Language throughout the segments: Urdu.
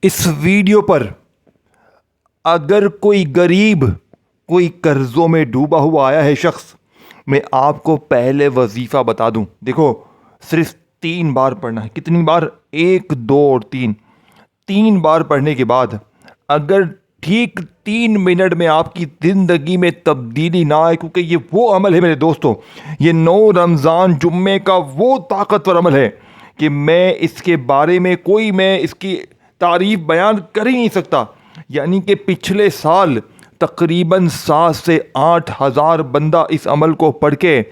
اس ویڈیو پر اگر کوئی غریب کوئی قرضوں میں ڈوبا ہوا آیا ہے شخص، میں آپ کو پہلے وظیفہ بتا دوں. دیکھو، صرف 3 بار پڑھنا ہے. کتنی بار؟ 1 2 اور 3. 3 بار پڑھنے کے بعد اگر ٹھیک 3 منٹ میں آپ کی زندگی میں تبدیلی نہ آئے، کیونکہ یہ وہ عمل ہے میرے دوستوں، یہ 9 رمضان جمعے کا وہ طاقتور عمل ہے کہ میں اس کے بارے میں میں اس کی تعریف بیان کر ہی نہیں سکتا. یعنی کہ پچھلے سال تقریباً 7 سے 8 ہزار بندہ اس عمل کو پڑھ کے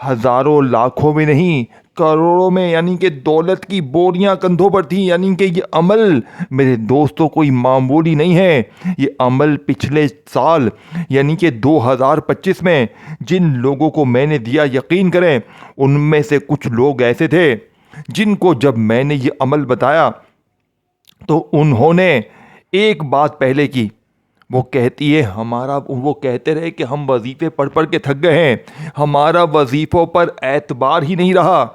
ہزاروں لاکھوں میں نہیں کروڑوں میں، یعنی کہ دولت کی بوریاں کندھوں پر تھیں. یعنی کہ یہ عمل میرے دوستوں کوئی معمولی نہیں ہے. یہ عمل پچھلے سال یعنی کہ 2025 میں جن لوگوں کو میں نے دیا، یقین کریں ان میں سے کچھ لوگ ایسے تھے جن کو جب میں نے یہ عمل بتایا تو انہوں نے ایک بات پہلے کی. وہ کہتے رہے کہ ہم وظیفے پڑھ پڑھ کے تھک گئے ہیں، ہمارا وظیفوں پر اعتبار ہی نہیں رہا.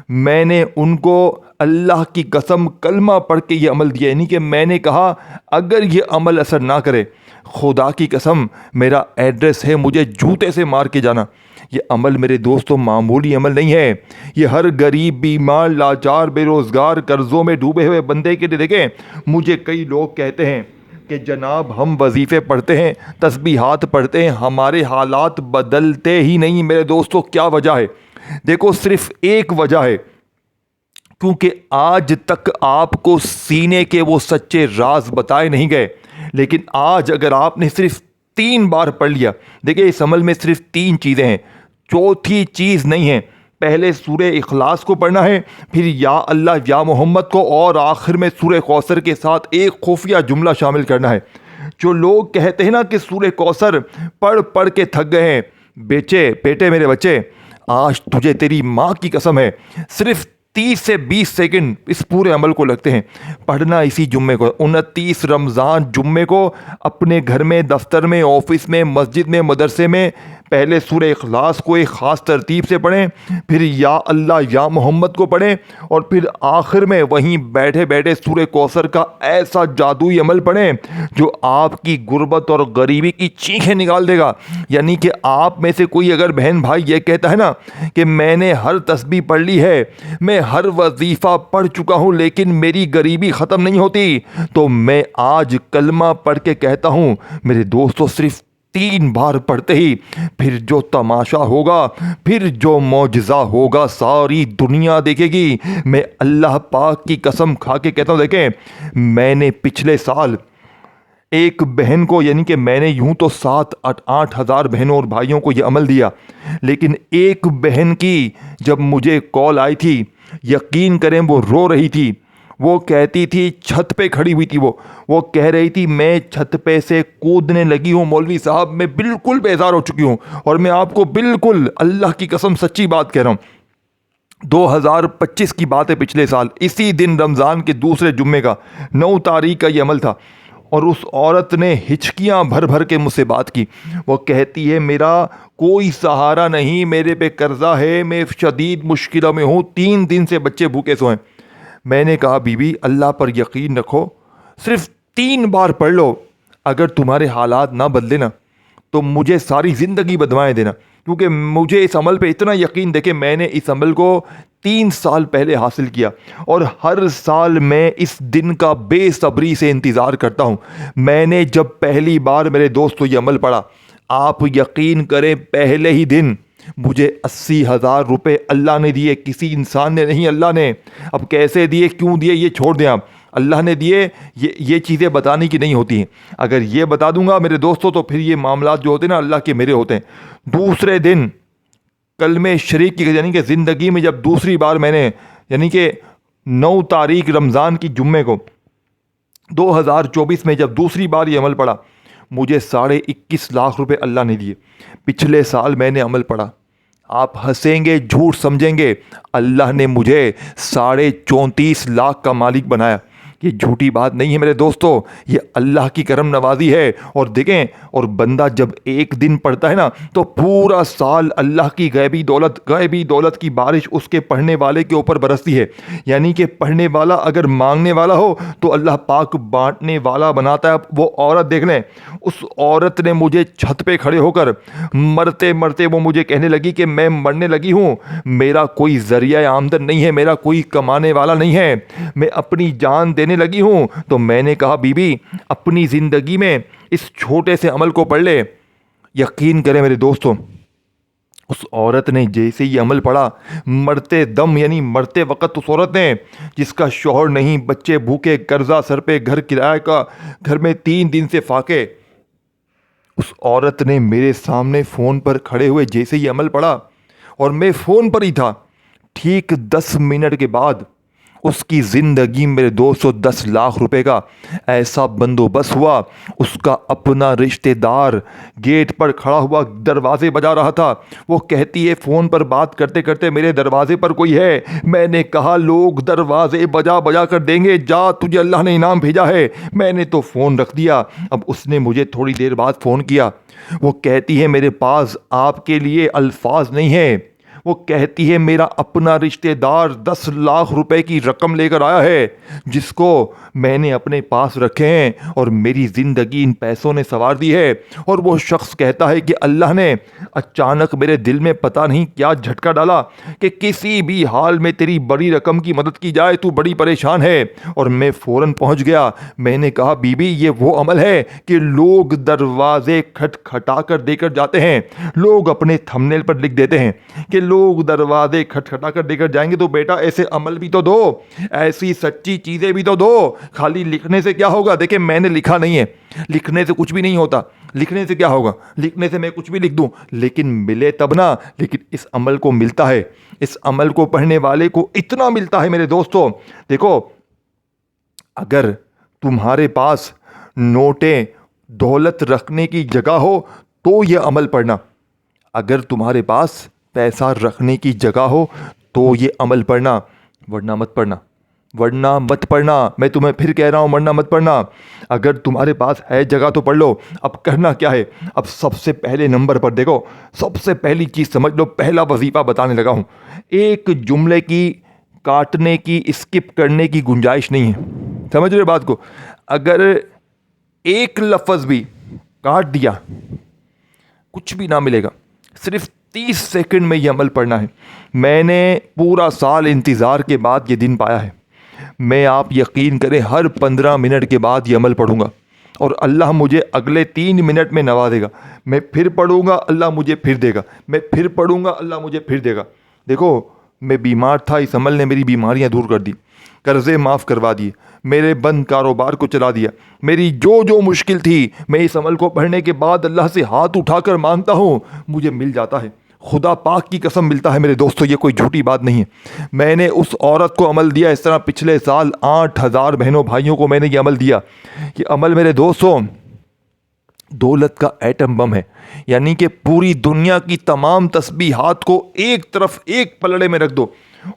میں نے ان کو اللہ کی قسم کلمہ پڑھ کے یہ عمل دیا. یعنی کہ میں نے کہا اگر یہ عمل اثر نہ کرے، خدا کی قسم میرا ایڈریس ہے، مجھے جوتے سے مار کے جانا. یہ عمل میرے دوستوں معمولی عمل نہیں ہے. یہ ہر غریب، بیمار، لاچار، بے روزگار، قرضوں میں ڈوبے ہوئے بندے کے لیے. دیکھیں، مجھے کئی لوگ کہتے ہیں کہ جناب ہم وظیفے پڑھتے ہیں، تسبیحات پڑھتے ہیں، ہمارے حالات بدلتے ہی نہیں. میرے دوستوں کیا وجہ ہے؟ دیکھو، صرف ایک وجہ ہے، کیونکہ آج تک آپ کو سینے کے وہ سچے راز بتائے نہیں گئے. لیکن آج اگر آپ نے صرف 3 بار پڑھ لیا، دیکھیں اس عمل میں صرف 3 چیزیں ہیں، چوتھی چیز نہیں ہے. پہلے سورہ اخلاص کو پڑھنا ہے، پھر یا اللہ یا محمد کو، اور آخر میں سورہ کوثر کے ساتھ ایک خفیہ جملہ شامل کرنا ہے. جو لوگ کہتے ہیں نا کہ سورہ کوثر پڑھ پڑھ کے تھک گئے ہیں، بیٹے میرے بچے، آج تجھے تیری ماں کی قسم ہے صرف 30 سے 20 سیکنڈ اس پورے عمل کو لگتے ہیں پڑھنا. اسی جمعے کو 29 رمضان جمعے کو اپنے گھر میں، دفتر میں، آفس میں، مسجد میں، مدرسے میں پہلے سورہ اخلاص کو ایک خاص ترتیب سے پڑھیں، پھر یا اللہ یا محمد کو پڑھیں، اور پھر آخر میں وہیں بیٹھے بیٹھے سورہ کوثر کا ایسا جادوئی عمل پڑھیں جو آپ کی غربت اور غریبی کی چیخیں نکال دے گا. یعنی کہ آپ میں سے کوئی اگر بہن بھائی یہ کہتا ہے نا کہ میں نے ہر تسبیح پڑھ لی ہے، میں ہر وظیفہ پڑھ چکا ہوں لیکن میری غریبی ختم نہیں ہوتی، تو میں آج کلمہ پڑھ کے کہتا ہوں میرے دوستو، صرف 3 بار پڑھتے ہی پھر جو تماشا ہوگا، پھر جو معجزہ ہوگا ساری دنیا دیکھے گی. میں اللہ پاک کی قسم کھا کے کہتا ہوں، دیکھیں میں نے پچھلے سال ایک بہن کو، یعنی کہ میں نے یوں تو 7-8 ہزار بہنوں اور بھائیوں کو یہ عمل دیا، لیکن ایک بہن کی جب مجھے کال آئی تھی، یقین کریں وہ رو رہی تھی. وہ کہتی تھی، چھت پہ کھڑی ہوئی تھی، وہ کہہ رہی تھی میں چھت پہ سے کودنے لگی ہوں مولوی صاحب، میں بالکل بیزار ہو چکی ہوں. اور میں آپ کو بالکل اللہ کی قسم سچی بات کہہ رہا ہوں، 2025 کی بات ہے، پچھلے سال اسی دن رمضان کے دوسرے جمعے کا 9 تاریخ کا یہ عمل تھا. اور اس عورت نے ہچکیاں بھر بھر کے مجھ سے بات کی. وہ کہتی ہے میرا کوئی سہارا نہیں، میرے پہ قرضہ ہے، میں شدید مشکلوں میں ہوں، 3 دن سے بچے بھوکے سوئے. میں نے کہا بی بی اللہ پر یقین رکھو، صرف 3 بار پڑھ لو، اگر تمہارے حالات نہ بدلے نا تو مجھے ساری زندگی بدوائیں دینا. کیونکہ مجھے اس عمل پہ اتنا یقین، دیکھیں میں نے اس عمل کو 3 سال پہلے حاصل کیا اور ہر سال میں اس دن کا بے صبری سے انتظار کرتا ہوں. میں نے جب پہلی بار میرے دوستو یہ عمل پڑھا، آپ یقین کریں پہلے ہی دن مجھے 80,000 روپے اللہ نے دیے، کسی انسان نے نہیں، اللہ نے. اب کیسے دیے، کیوں دیے، یہ چھوڑ دیں آپ، اللہ نے دیے. یہ چیزیں بتانے کی نہیں ہوتی ہیں. اگر یہ بتا دوں گا میرے دوستوں تو پھر یہ معاملات جو ہوتے ہیں نا اللہ کے میرے ہوتے ہیں. دوسرے دن کلمہ شریف کی، یعنی کہ زندگی میں جب دوسری بار میں نے، یعنی کہ 9 تاریخ رمضان کی جمعے کو 2024 میں جب دوسری بار یہ عمل پڑھا، مجھے 21.5 لاکھ روپے اللہ نے دیے. پچھلے سال میں نے عمل پڑھا، آپ ہنسیں گے، جھوٹ سمجھیں گے، اللہ نے مجھے 34.5 لاکھ کا مالک بنایا. یہ جھوٹی بات نہیں ہے میرے دوستو، یہ اللہ کی کرم نوازی ہے۔ اور دیکھیں، اور بندہ جب ایک دن پڑھتا ہے نا تو پورا سال اللہ کی غیبی دولت کی بارش اس کے پڑھنے والے کے اوپر برستی ہے۔ یعنی کہ پڑھنے والا اگر مانگنے والا ہو تو اللہ پاک بانٹنے والا بناتا ہے۔ وہ عورت دیکھ لیں، اس عورت نے مجھے چھت پہ کھڑے ہو کر مرتے مرتے وہ مجھے کہنے لگی کہ میں مرنے لگی ہوں، میرا کوئی ذریعہ آمدن نہیں ہے، میرا کوئی کمانے والا نہیں ہے، میں اپنی جان دینے لگی ہوں۔ تو میں نے کہا بی بی اپنی زندگی میں اس چھوٹے سے عمل کو پڑھ لے۔ یقین کریں میرے دوستوں، اس عورت نے جیسے یہ عمل پڑھا، مرتے دم یعنی مرتے وقت اس عورت نے، جس کا شوہر نہیں، بچے بھوکے، قرضہ سر پہ، گھر کرایہ کا، گھر میں 3 دن سے فاقے، اس عورت نے میرے سامنے فون پر کھڑے ہوئے جیسے یہ عمل پڑھا، اور میں فون پر ہی تھا، ٹھیک 10 منٹ کے بعد اس کی زندگی میرے 210 لاکھ روپے کا ایسا بندوبست ہوا۔ اس کا اپنا رشتہ دار گیٹ پر کھڑا ہوا دروازے بجا رہا تھا۔ وہ کہتی ہے فون پر بات کرتے کرتے میرے دروازے پر کوئی ہے۔ میں نے کہا لوگ دروازے بجا بجا کر دیں گے، جا تجھے اللہ نے انعام بھیجا ہے۔ میں نے تو فون رکھ دیا۔ اب اس نے مجھے تھوڑی دیر بعد فون کیا۔ وہ کہتی ہے میرے پاس آپ کے لیے الفاظ نہیں ہے۔ وہ کہتی ہے میرا اپنا رشتہ دار 10 لاکھ روپے کی رقم لے کر آیا ہے، جس کو میں نے اپنے پاس رکھے ہیں، اور میری زندگی ان پیسوں نے سنوار دی ہے۔ اور وہ شخص کہتا ہے کہ اللہ نے اچانک میرے دل میں پتہ نہیں کیا جھٹکا ڈالا کہ کسی بھی حال میں تیری بڑی رقم کی مدد کی جائے، تو بڑی پریشان ہے۔ اور میں فوراً پہنچ گیا۔ میں نے کہا بی بی یہ وہ عمل ہے کہ لوگ دروازے کھٹکھٹا کر دے کر جاتے ہیں، لوگ اپنے تھمبنیل پر لکھ دیتے ہیں کہ لوگ دروازے کھٹکھٹا کر دے کر جائیں گے، تو بیٹا ایسے عمل بھی تو دو، ایسی سچی چیزیں بھی تو دو۔ خالی لکھنے سے کیا ہوگا؟ دیکھیں میں نے لکھا نہیں ہے، لکھنے سے کچھ بھی نہیں ہوتا، لکھنے سے کیا ہوگا؟ لکھنے سے میں کچھ بھی لکھ دوں، لیکن ملے تب نا۔ لیکن اس عمل کو ملتا ہے، اس عمل کو پڑھنے والے کو اتنا ملتا ہے میرے دوستوں۔ دیکھو اگر تمہارے پاس نوٹیں دولت رکھنے کی جگہ ہو تو یہ عمل پڑھنا، اگر تمہارے پاس پیسہ رکھنے کی جگہ ہو تو یہ عمل پڑھنا، ورنہ مت پڑھنا، ورنہ مت پڑھنا۔ میں تمہیں پھر کہہ رہا ہوں ورنہ مت پڑھنا۔ اگر تمہارے پاس ہے جگہ تو پڑھ لو۔ اب کرنا کیا ہے؟ اب سب سے پہلے نمبر پر دیکھو، سب سے پہلی چیز سمجھ لو، پہلا وظیفہ بتانے لگا ہوں، ایک جملے کی کاٹنے کی، اسکپ کرنے کی گنجائش نہیں ہے۔ سمجھ رہے بات کو؟ اگر ایک لفظ بھی کاٹ دیا کچھ بھی نہ ملے گا۔ صرف 30 سیکنڈ میں یہ عمل پڑھنا ہے۔ میں نے پورا سال انتظار کے بعد یہ دن پایا ہے۔ میں آپ یقین کریں ہر 15 منٹ کے بعد یہ عمل پڑھوں گا، اور اللہ مجھے اگلے 3 منٹ میں نوازے گا۔ میں پھر پڑھوں گا، اللہ مجھے پھر دے گا، میں پھر پڑھوں گا، اللہ مجھے پھر دے گا۔ دیکھو میں بیمار تھا، اس عمل نے میری بیماریاں دور کر دی، قرضے معاف کروا دیے، میرے بند کاروبار کو چلا دیا، میری جو مشکل تھی میں اس عمل کو پڑھنے کے بعد اللہ سے ہاتھ اٹھا کر مانگتا ہوں، مجھے مل جاتا ہے۔ خدا پاک کی قسم ملتا ہے میرے دوستو، یہ کوئی جھوٹی بات نہیں ہے۔ میں نے اس عورت کو عمل دیا، اس طرح پچھلے سال 8000 بہنوں بھائیوں کو میں نے یہ عمل دیا۔ یہ عمل میرے دوستو دولت کا ایٹم بم ہے، یعنی کہ پوری دنیا کی تمام تسبیحات کو ایک طرف ایک پلڑے میں رکھ دو،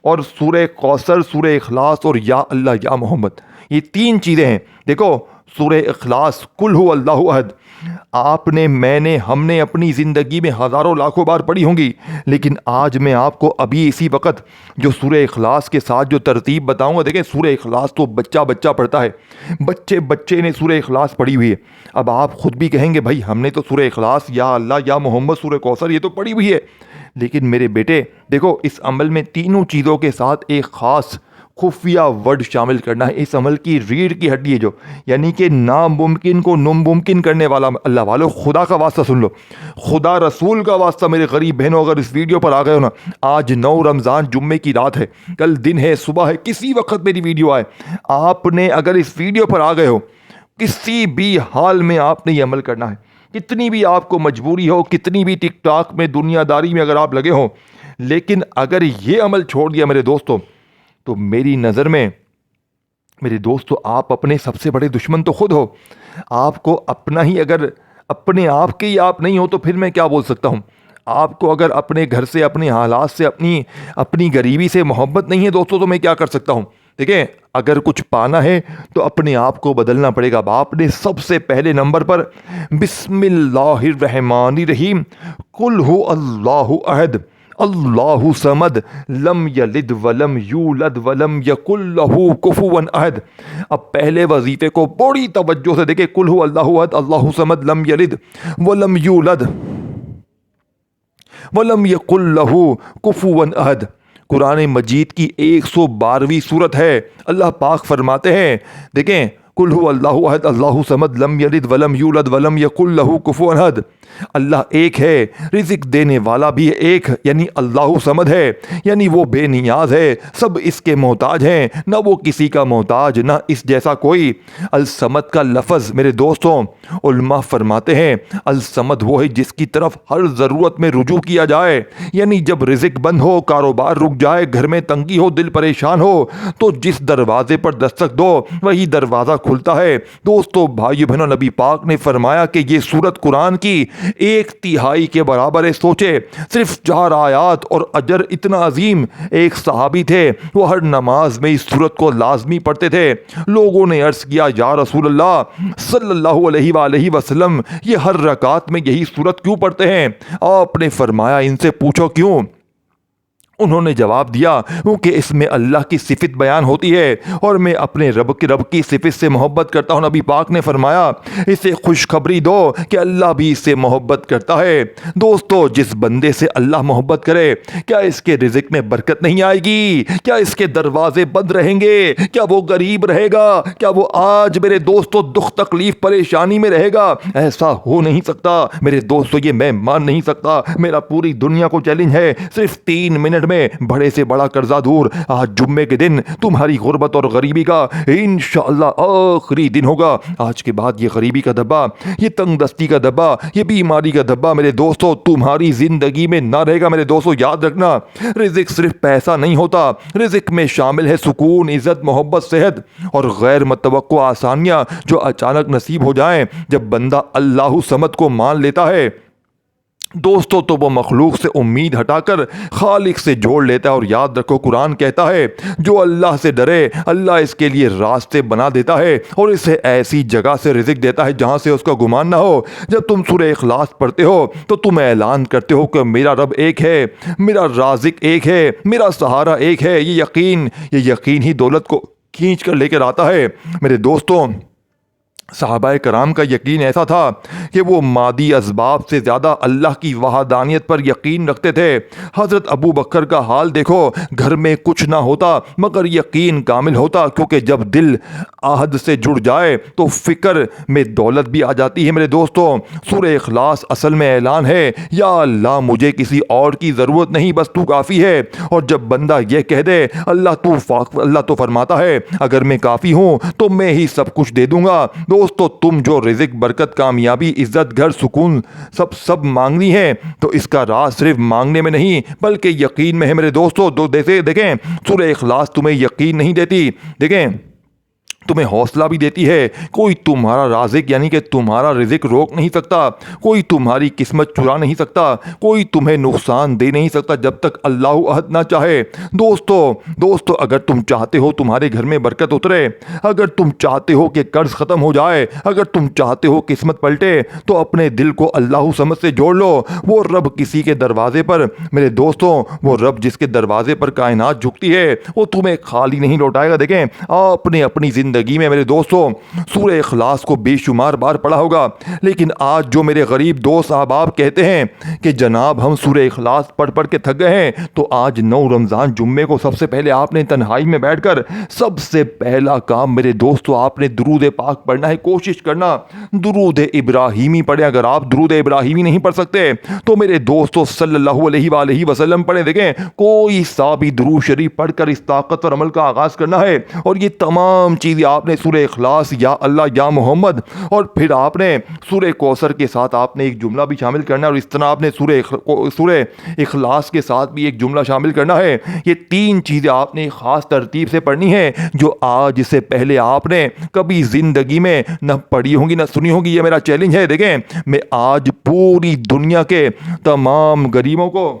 اور سورہ کوثر، سورہ اخلاص اور یا اللہ یا محمد، یہ 3 چیزیں ہیں۔ دیکھو سورہ اخلاص، قل هو اللہ احد، آپ نے، میں نے، ہم نے اپنی زندگی میں ہزاروں لاکھوں بار پڑھی ہوں گی، لیکن آج میں آپ کو ابھی اسی وقت جو سورہ اخلاص کے ساتھ جو ترتیب بتاؤں گا، دیکھیں سورہ اخلاص تو بچہ پڑھتا ہے، بچے نے سورہ اخلاص پڑھی ہوئی ہے۔ اب آپ خود بھی کہیں گے بھائی ہم نے تو سورہ اخلاص، یا اللہ یا محمد، سورہ کوثر یہ تو پڑھی ہوئی ہے، لیکن میرے بیٹے دیکھو اس عمل میں تینوں چیزوں کے ساتھ ایک خاص خفیہ ورڈ شامل کرنا ہے۔ اس عمل کی ریڑھ کی ہڈی ہے جو، یعنی کہ ناممکن کو ناممکن کرنے والا۔ اللہ والو خدا کا واسطہ سن لو، خدا رسول کا واسطہ میرے غریب بہنوں، اگر اس ویڈیو پر آ گئے ہو نا، آج 9 رمضان جمعے کی رات ہے، کل دن ہے، صبح ہے، کسی وقت میری ویڈیو آئے، آپ نے اگر اس ویڈیو پر آ گئے ہو، کسی بھی حال میں آپ نے یہ عمل کرنا ہے۔ کتنی بھی آپ کو مجبوری ہو، کتنی بھی ٹک ٹاک میں، دنیا داری میں اگر آپ لگے ہوں، لیکن اگر یہ عمل چھوڑ دیا میرے دوستوں، تو میری نظر میں میرے دوستو آپ اپنے سب سے بڑے دشمن تو خود ہو۔ آپ کو اپنا ہی، اگر اپنے آپ کے ہی آپ نہیں ہو تو پھر میں کیا بول سکتا ہوں؟ آپ کو اگر اپنے گھر سے، اپنے حالات سے، اپنی غریبی سے محبت نہیں ہے دوستو، تو میں کیا کر سکتا ہوں؟ دیکھیں اگر کچھ پانا ہے تو اپنے آپ کو بدلنا پڑے گا. آپ نے سب سے پہلے نمبر پر بسم اللہ الرحمن الرحیم قل هو اللہ احد اللہ صمد لم یلد ولم یولد ولم یکن لہ کفوا احد. اب پہلے وظیفے کو بڑی توجہ سے دیکھیں. قل هو اللہ احد اللہ صمد لم یلد ولم یولد ولم یکن لہ کفوا احد. قرآن مجید کی 112ویں سورت ہے. اللہ پاک فرماتے ہیں دیکھیں قل هو اللہ احد اللہ صمد لم یلد ولم یولد ولم یکن لہ کفوا احد. اللہ ایک ہے, رزق دینے والا بھی ایک یعنی اللہ صمد ہے, یعنی وہ بے نیاز ہے, سب اس کے محتاج ہیں, نہ وہ کسی کا محتاج نہ اس جیسا کوئی. الصمد کا لفظ میرے دوستوں علماء فرماتے ہیں الصمد وہ ہے جس کی طرف ہر ضرورت میں رجوع کیا جائے, یعنی جب رزق بند ہو, کاروبار رک جائے, گھر میں تنگی ہو, دل پریشان ہو تو جس دروازے پر دستک دو وہی دروازہ کھلتا ہے. دوستو بھائیو بہنوں, نبی پاک نے فرمایا کہ یہ سورت قرآن کی 1/3 کے برابر ہے. سوچے صرف 4 آیات اور اجر اتنا عظیم. ایک صحابی تھے وہ ہر نماز میں اس سورت کو لازمی پڑھتے تھے. لوگوں نے عرض کیا یا رسول اللہ صلی اللہ علیہ وآلہ وسلم یہ ہر رکعت میں یہی سورت کیوں پڑھتے ہیں؟ آپ نے فرمایا ان سے پوچھو کیوں. انہوں نے جواب دیا کیونکہ اس میں اللہ کی صفت بیان ہوتی ہے اور میں اپنے رب کی صفت سے محبت کرتا ہوں. نبی پاک نے فرمایا اسے خوشخبری دو کہ اللہ بھی اس سے محبت کرتا ہے. دوستو جس بندے سے اللہ محبت کرے کیا اس کے رزق میں برکت نہیں آئے گی؟ کیا اس کے دروازے بند رہیں گے؟ کیا وہ غریب رہے گا؟ کیا وہ آج میرے دوستو دکھ تکلیف پریشانی میں رہے گا؟ ایسا ہو نہیں سکتا میرے دوستو, یہ میں مان نہیں سکتا. میرا پوری دنیا کو چیلنج ہے صرف 3 منٹ میں بڑے سے بڑا قرضہ دور. آج جمعے کے دن تمہاری غربت اور غریبی کا انشاءاللہ آخری دن ہوگا. آج کے بعد یہ غریبی کا دبا, یہ تنگ دستی کا دبا, یہ بیماری کا دبا میرے دوستو تمہاری زندگی میں نہ رہے گا. میرے دوستو یاد رکھنا رزق صرف پیسہ نہیں ہوتا, رزق میں شامل ہے سکون, عزت, محبت, صحت اور غیر متوقع آسانیاں جو اچانک نصیب ہو جائیں جب بندہ اللہ صمد کو مان لیتا ہے. دوستو تو وہ مخلوق سے امید ہٹا کر خالق سے جوڑ لیتا ہے. اور یاد رکھو قرآن کہتا ہے جو اللہ سے ڈرے اللہ اس کے لیے راستے بنا دیتا ہے اور اسے ایسی جگہ سے رزق دیتا ہے جہاں سے اس کا گمان نہ ہو. جب تم سورہ اخلاص پڑھتے ہو تو تم اعلان کرتے ہو کہ میرا رب ایک ہے, میرا رازق ایک ہے, میرا سہارا ایک ہے. یہ یقین ہی دولت کو کھینچ کر لے کر آتا ہے. میرے دوستوں صحابہ کرام کا یقین ایسا تھا کہ وہ مادی اسباب سے زیادہ اللہ کی وحدانیت پر یقین رکھتے تھے. حضرت ابو بکر کا حال دیکھو, گھر میں کچھ نہ ہوتا مگر یقین کامل ہوتا, کیونکہ جب دل عہد سے جڑ جائے تو فکر میں دولت بھی آ جاتی ہے. میرے دوستوں سورہ اخلاص اصل میں اعلان ہے یا اللہ مجھے کسی اور کی ضرورت نہیں, بس تو کافی ہے. اور جب بندہ یہ کہہ دے اللہ تو فرماتا ہے اگر میں کافی ہوں تو میں ہی سب کچھ دے دوں گا. دوستو تم جو رزق, برکت, کامیابی, عزت, گھر, سکون سب مانگنی ہے تو اس کا راز صرف مانگنے میں نہیں بلکہ یقین میں ہے. میرے دوستو دیکھیں سورہ اخلاص تمہیں یقین نہیں دیتی, دیکھیں تمہیں حوصلہ بھی دیتی ہے. کوئی تمہارا رازق یعنی کہ تمہارا رزق روک نہیں سکتا, کوئی تمہاری قسمت چرا نہیں سکتا, کوئی تمہیں نقصان دے نہیں سکتا جب تک اللہ عہد نہ چاہے. دوستو اگر تم چاہتے ہو تمہارے گھر میں برکت اترے, اگر تم چاہتے ہو کہ قرض ختم ہو جائے, اگر تم چاہتے ہو قسمت پلٹے تو اپنے دل کو اللہ سمجھ سے جوڑ لو. وہ رب کسی کے دروازے پر, میرے دوستوں وہ رب جس کے دروازے پر کائنات جھکتی ہے وہ تمہیں خالی نہیں لوٹائے گا. دیکھیں آپ نے اپنی زندگی میں میرے دوستوں سورہ اخلاص کو بے شمار بار پڑھا ہوگا, لیکن آج جو میرے غریب دوست احباب کہتے ہیں کہ جناب ہم سورہ اخلاص پڑھ کے تھک گئے ہیں, تو آج 9 رمضان جمعے کو سب سے پہلے آپ نے تنہائی میں بیٹھ کر سب سے پہلا کام میرے دوستوں آپ نے درود پاک پڑھنا ہے. کوشش کرنا درود ابراہیمی پڑھیں. اگر آپ درود ابراہیمی نہیں پڑھ سکتے تو میرے دوستوں صلی اللہ علیہ وآلہ وسلم پڑھیں. دیکھیں کوئی سا بھی درود شریف پڑھ کر اس طاقتور عمل کا آغاز کرنا ہے اور یہ تمام چیزیں آپ نے سورہ اخلاص یا اللہ یا محمد, اور پھر آپ نے سورہ کوثر کے ساتھ آپ نے ایک جملہ بھی شامل کرنا ہے, اور اس طرح آپ نے سورہ اخلاص کے ساتھ بھی ایک جملہ شامل کرنا ہے. یہ 3 چیزیں آپ نے خاص ترتیب سے پڑھنی ہے جو آج سے پہلے آپ نے کبھی زندگی میں نہ پڑھی ہوں گی نہ سنی ہوگی. یہ میرا چیلنج ہے. دیکھیں میں آج پوری دنیا کے تمام غریبوں کو,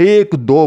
1, 2,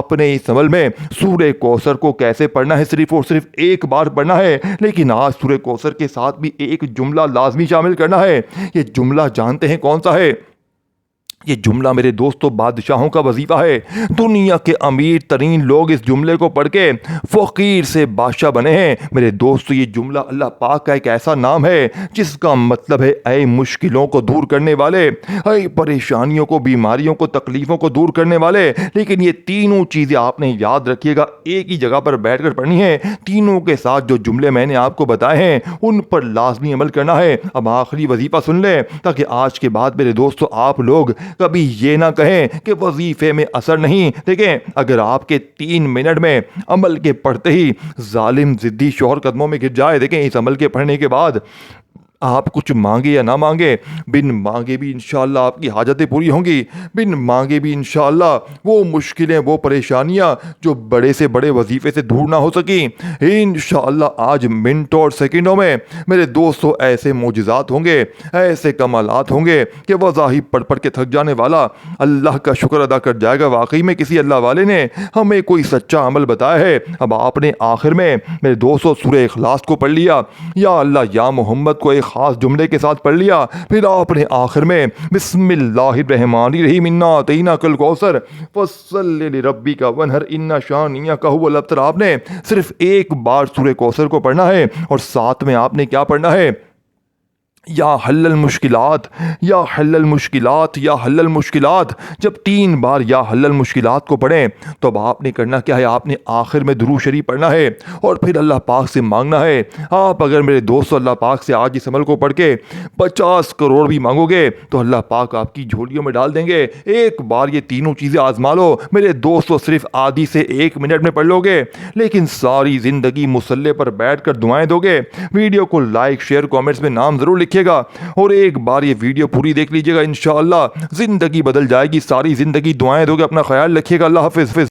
آپ نے اس عمل میں سورہ کوثر کو کیسے پڑھنا ہے صرف اور صرف ایک بار پڑھنا ہے، لیکن آج سورہ کوثر کے ساتھ بھی ایک جملہ لازمی شامل کرنا ہے۔ یہ جملہ جانتے ہیں کون سا ہے؟ یہ جملہ میرے دوستو بادشاہوں کا وظیفہ ہے۔ دنیا کے امیر ترین لوگ اس جملے کو پڑھ کے فقیر سے بادشاہ بنے ہیں۔ میرے دوستو یہ جملہ اللہ پاک کا ایک ایسا نام ہے جس کا مطلب ہے اے مشکلوں کو دور کرنے والے، اے پریشانیوں کو، بیماریوں کو، تکلیفوں کو دور کرنے والے۔ لیکن یہ تینوں چیزیں آپ نے یاد رکھیے گا، ایک ہی جگہ پر بیٹھ کر پڑھنی ہے۔ تینوں کے ساتھ جو جملے میں نے آپ کو بتائے ہیں ان پر لازمی عمل کرنا ہے۔ اب آخری وظیفہ سن لیں تاکہ آج کے بعد میرے دوستو آپ لوگ کبھی یہ نہ کہیں کہ وظیفے میں اثر نہیں۔ دیکھیں، اگر آپ کے 3 منٹ میں عمل کے پڑھتے ہی ظالم ضدی شوہر قدموں میں گر جائے، دیکھیں اس عمل کے پڑھنے کے بعد آپ کچھ مانگے یا نہ مانگے، بن مانگے بھی انشاءاللہ آپ کی حاجتیں پوری ہوں گی، بن مانگے بھی انشاءاللہ وہ مشکلیں، وہ پریشانیاں جو بڑے سے بڑے وظیفے سے دور نہ ہو سکیں، انشاءاللہ آج منٹوں اور سیکنڈوں میں میرے دوستوں ایسے معجزات ہوں گے، ایسے کمالات ہوں گے کہ وظائف پڑھ پڑھ کے تھک جانے والا اللہ کا شکر ادا کر جائے گا واقعی میں کسی اللہ والے نے ہمیں کوئی سچا عمل بتایا ہے۔ اب آپ نے آخر میں میرے دوستوں سورہ اخلاص کو پڑھ لیا، یا اللہ یا محمد کو ایک خاص جملے کے ساتھ پڑھ لیا، پھر آپ نے آخر میں بسم اللہ الرحمن الرحیم انا اعطیناک الکوثر فصل لربک وانحر ان شانئک ھو الابتر۔ آپ نے صرف ایک بار سورہ کوثر کو پڑھنا ہے اور ساتھ میں آپ نے کیا پڑھنا ہے؟ یا حل المشکلات، یا حل المشکلات، یا حل المشکلات۔ جب 3 بار یا حل المشکلات کو پڑھیں تو اب آپ نے کرنا کیا ہے؟ آپ نے آخر میں درود شریف پڑھنا ہے اور پھر اللہ پاک سے مانگنا ہے۔ آپ اگر میرے دوستو اللہ پاک سے آج اس عمل کو پڑھ کے 50 کروڑ بھی مانگو گے تو اللہ پاک آپ کی جھولیوں میں ڈال دیں گے۔ ایک بار یہ تینوں چیزیں آزما لو میرے دوستو، صرف آدھی سے 1 منٹ میں پڑھ لو گے، لیکن ساری زندگی مصلی پر بیٹھ کر دعائیں دو گے۔ ویڈیو کو لائک، شیئر، کامنٹس میں نام ضرور لکھیے گا اور ایک بار یہ ویڈیو پوری دیکھ لیجیے گا، انشاءاللہ زندگی بدل جائے گی، ساری زندگی دعائیں دو گے۔ اپنا خیال رکھیے گا، اللہ حافظ۔